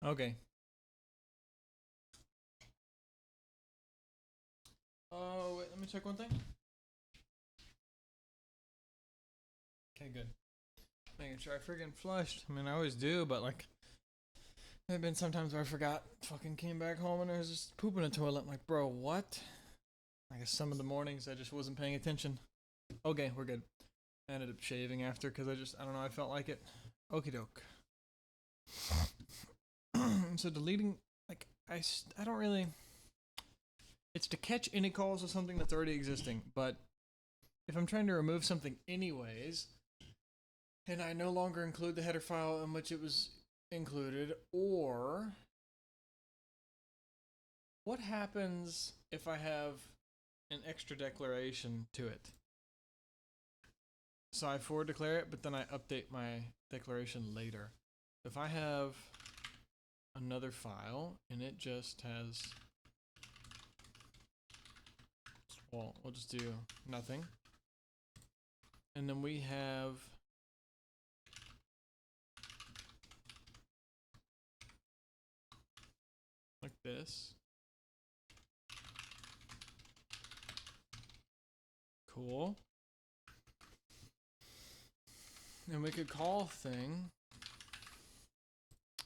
Okay. Oh, wait, let me check one thing. Okay, good. Making sure I friggin' flushed. I mean, I always do, but like, there have been sometimes where I forgot, fucking came back home and I was just pooping in the toilet. I'm like, bro, what? I guess some of the mornings I just wasn't paying attention. Okay, we're good. I ended up shaving after because I don't know, I felt like it. Okie doke. So deleting, like, I don't really. It's to catch any calls of something that's already existing, but if I'm trying to remove something anyways, and I no longer include the header file in which it was included, or what happens if I have an extra declaration to it? So I forward declare it, but then I update my declaration later. If I have another file and it just has, well, we'll just do nothing. And then we have like this. Cool. And we could call thing,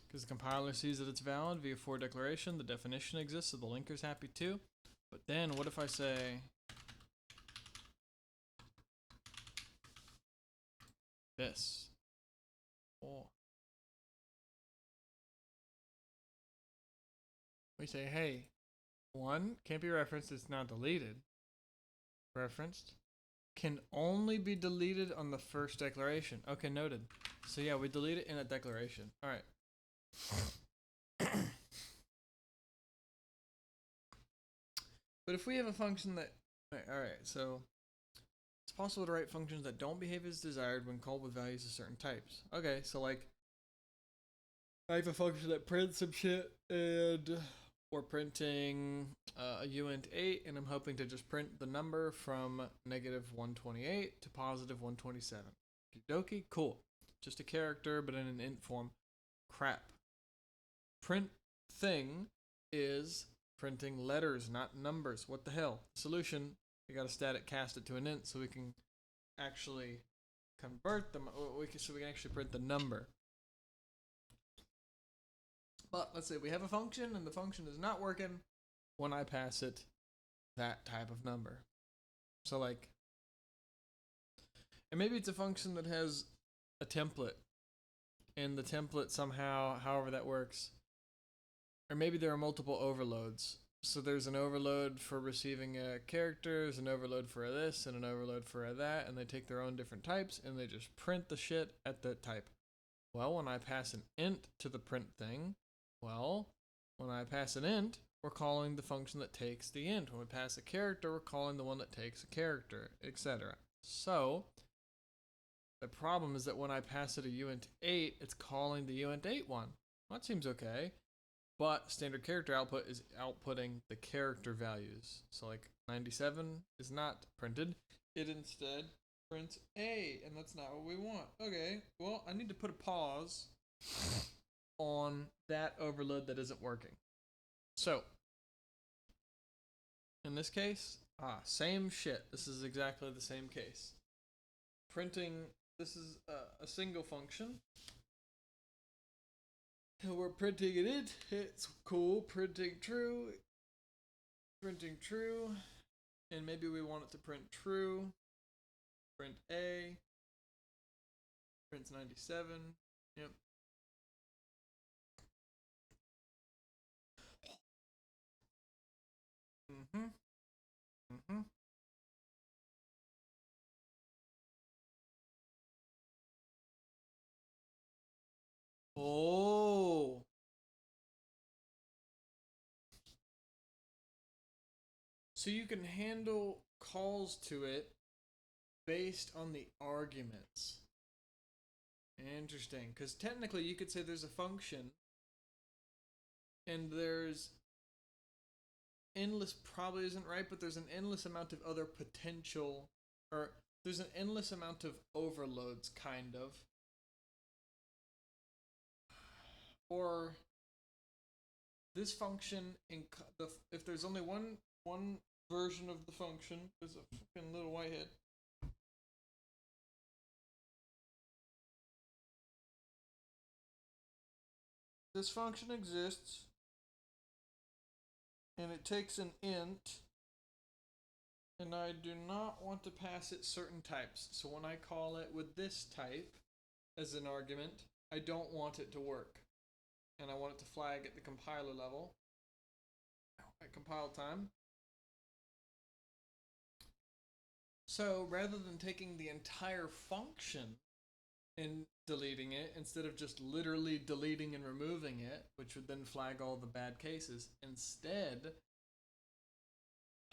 because the compiler sees that it's valid via for declaration. The definition exists, so the linker's happy too. But then what if I say this? Oh. We say, hey, one can't be referenced, it's not deleted. Referenced can only be deleted on the first declaration. Okay, noted. So yeah, we delete it in a declaration. All right. But if we have a function that, all right, so it's possible to write functions that don't behave as desired when called with values of certain types. Okay, so like, I have a function that prints some shit, and we're printing a uint8, and I'm hoping to just print the number from negative 128 to positive 127. Okie dokie, cool. Just a character, but in an int form. Crap. Print thing is printing letters, not numbers. What the hell? Solution, we got to static cast it to an int so we can actually convert them, so we can actually print the number. But let's say we have a function and the function is not working when I pass it that type of number. So like, and maybe it's a function that has a template, and the template somehow, however that works, or maybe there are multiple overloads. So there's an overload for receiving a character, there's an overload for this, and an overload for that, and they take their own different types, and they just print the shit at that type. Well, when I pass an int to the print thing, well, when I pass an int, we're calling the function that takes the int. When we pass a character, we're calling the one that takes a character, etc. So, the problem is that when I pass it a uint8, it's calling the uint8 one. Well, that seems okay. But standard character output is outputting the character values. So like 97 is not printed. It instead prints A, and that's not what we want. Okay, well, I need to put a pause on that overload that isn't working. So, in this case, same shit. This is exactly the same case. Printing, this is a single function. And we're printing it in. It's cool. Printing true. Printing true. And maybe we want it to print true. Print A. Prints 97. Yep. Mm-hmm. Mm-hmm. Oh. So you can handle calls to it based on the arguments. Interesting. Because technically you could say there's a function and there's endless, probably isn't right, but there's an endless amount of other potential, or there's an endless amount of overloads, kind of. Or this function if there's only one version of the function, there's a fucking little whitehead. This function exists, and it takes an int, and I do not want to pass it certain types. So when I call it with this type as an argument, I don't want it to work. And I want it to flag at the compiler level at compile time. So rather than taking the entire function and deleting it, instead of just literally deleting and removing it, which would then flag all the bad cases, instead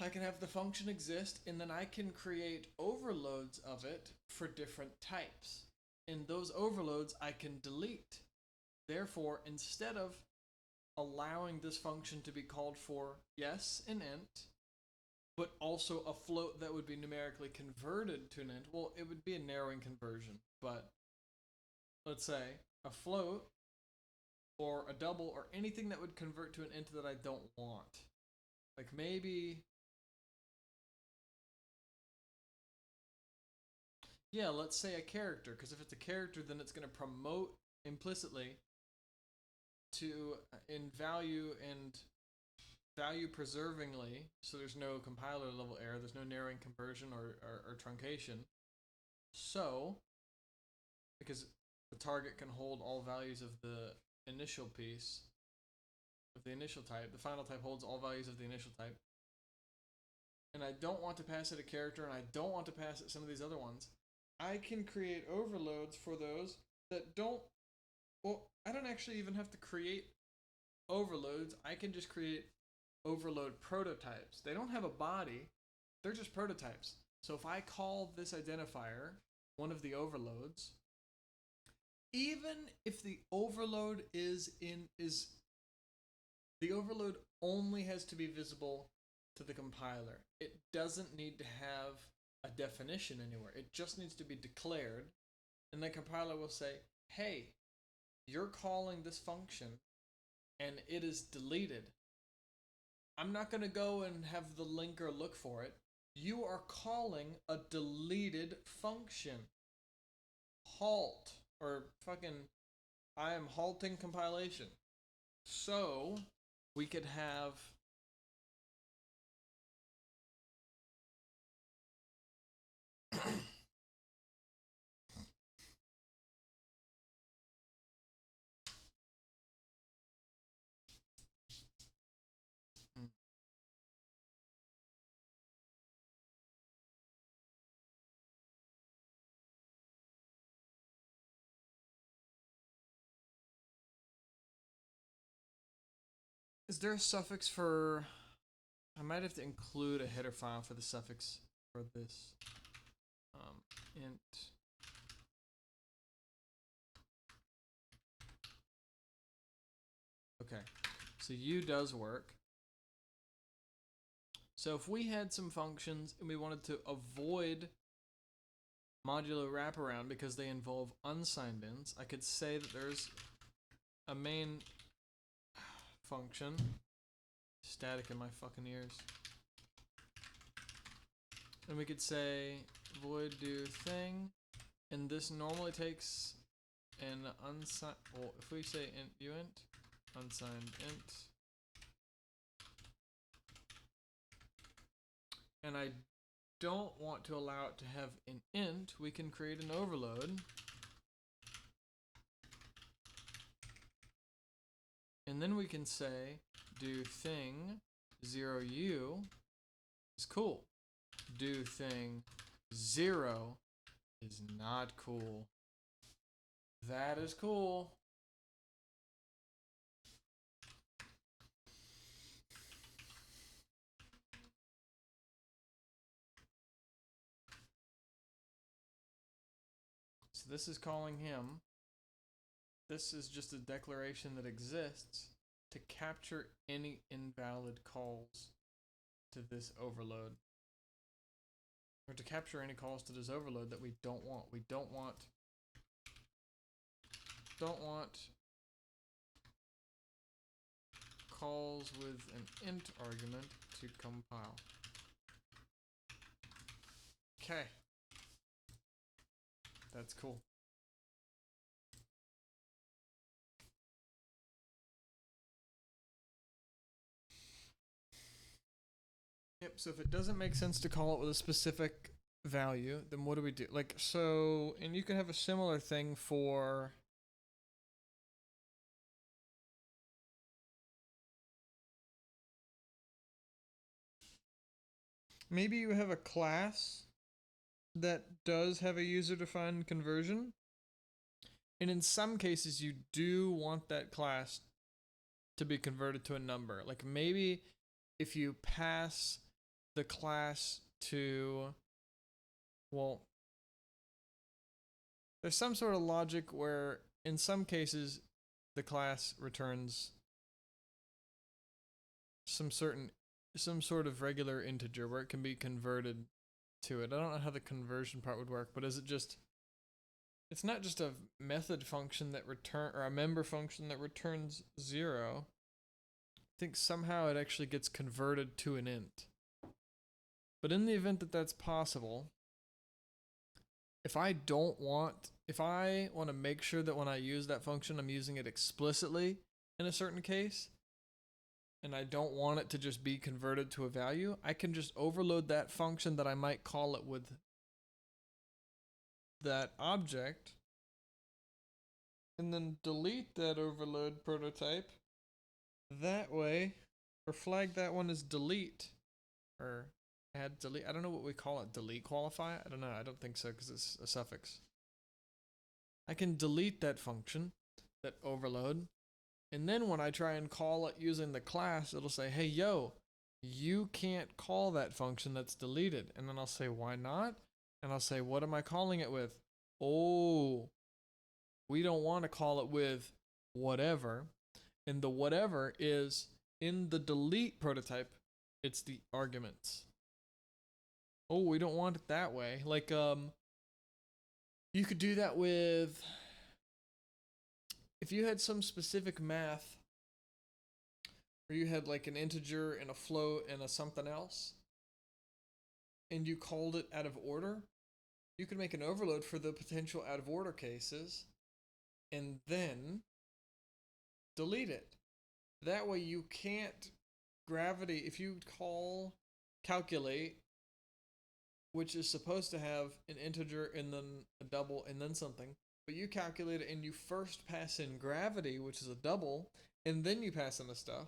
I can have the function exist, and then I can create overloads of it for different types. And those overloads I can delete. Therefore, instead of allowing this function to be called for, yes, an int, but also a float that would be numerically converted to an int, well, it would be a narrowing conversion, but let's say a float or a double or anything that would convert to an int that I don't want. Like maybe, yeah, let's say a character, because if it's a character, then it's going to promote implicitly to in value and value preservingly, so there's no compiler level error, there's no narrowing conversion or truncation. So, because the target can hold all values of the initial piece, of the initial type, the final type holds all values of the initial type, and I don't want to pass it a character, and I don't want to pass it some of these other ones, I can create overloads for those that don't, well, I don't actually even have to create overloads, I can just create overload prototypes. They don't have a body, they're just prototypes. So if I call this identifier one of the overloads, even if the overload the overload only has to be visible to the compiler. It doesn't need to have a definition anywhere. It just needs to be declared, and the compiler will say, hey, you're calling this function and it is deleted. I'm not going to go and have the linker look for it. You are calling a deleted function. Halt. Or fucking, I am halting compilation. So, we could have is there a suffix for, I might have to include a header file for the suffix for this. Int. Okay, so U does work. So if we had some functions and we wanted to avoid modulo wraparound because they involve unsigned ints, I could say that there's a main function. Static in my fucking ears. And we could say void do thing, and this normally takes an unsigned, well, if we say int uint, unsigned int, and I don't want to allow it to have an int, we can create an overload. And then we can say do thing 0u is cool. Do thing 0 is not cool. That is cool. So this is calling him. This is just a declaration that exists to capture any invalid calls to this overload. Or to capture any calls to this overload that we don't want. We don't want calls with an int argument to compile. Okay. That's cool. Yep, so if it doesn't make sense to call it with a specific value, then what do we do? Like, so, and you can have a similar thing for maybe you have a class that does have a user-defined conversion, and in some cases you do want that class to be converted to a number. Like maybe if you pass the class to, well, there's some sort of logic where in some cases the class returns some sort of regular integer where it can be converted to it. I don't know how the conversion part would work, but is it just, it's not just a method function that return, or a member function that returns 0. I think somehow it actually gets converted to an int. But in the event that that's possible, if I want to make sure that when I use that function, I'm using it explicitly in a certain case, and I don't want it to just be converted to a value, I can just overload that function that I might call it with that object, and then delete that overload prototype. That way, or flag that one as delete, or add delete. I don't know what we call it. Delete qualify? I don't know. I don't think so because it's a suffix. I can delete that function, that overload, and then when I try and call it using the class, it'll say, hey, yo, you can't call that function that's deleted. And then I'll say, why not? And I'll say, what am I calling it with? Oh, we don't want to call it with whatever. And the whatever is in the delete prototype, it's the arguments. Oh, we don't want it that way. Like, you could do that with, if you had some specific math where you had like an integer and a float and a something else, and you called it out of order, you could make an overload for the potential out of order cases and then delete it. That way you can't gravity, if you call calculate, which is supposed to have an integer and then a double and then something, but you calculate it and you first pass in gravity, which is a double, and then you pass in the stuff.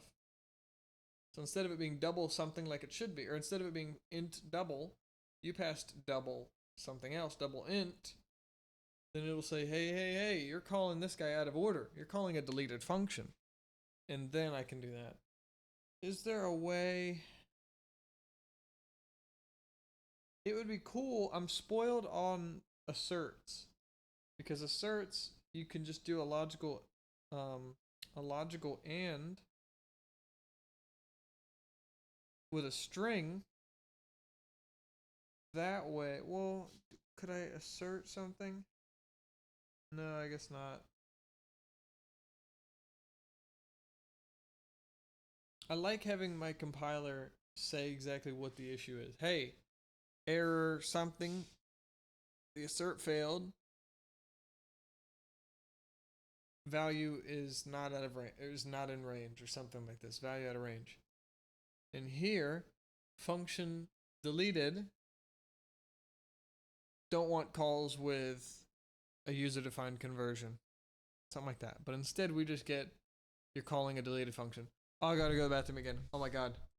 So instead of it being double something like it should be, or instead of it being int double, you passed double something else, double int, then it'll say, hey, you're calling this guy out of order. You're calling a deleted function. And then I can do that. Is there a way? It would be cool. I'm spoiled on asserts, because asserts you can just do a logical and with a string. That way, well, could I assert something? No, I guess not. I like having my compiler say exactly what the issue is. Hey, error something, the assert failed, value is not out of range, it is not in range, or something like this, value out of range. And here, function deleted, don't want calls with a user-defined conversion, something like that. But instead we just get, you're calling a deleted function. Oh, I gotta go to the bathroom again. Oh my god.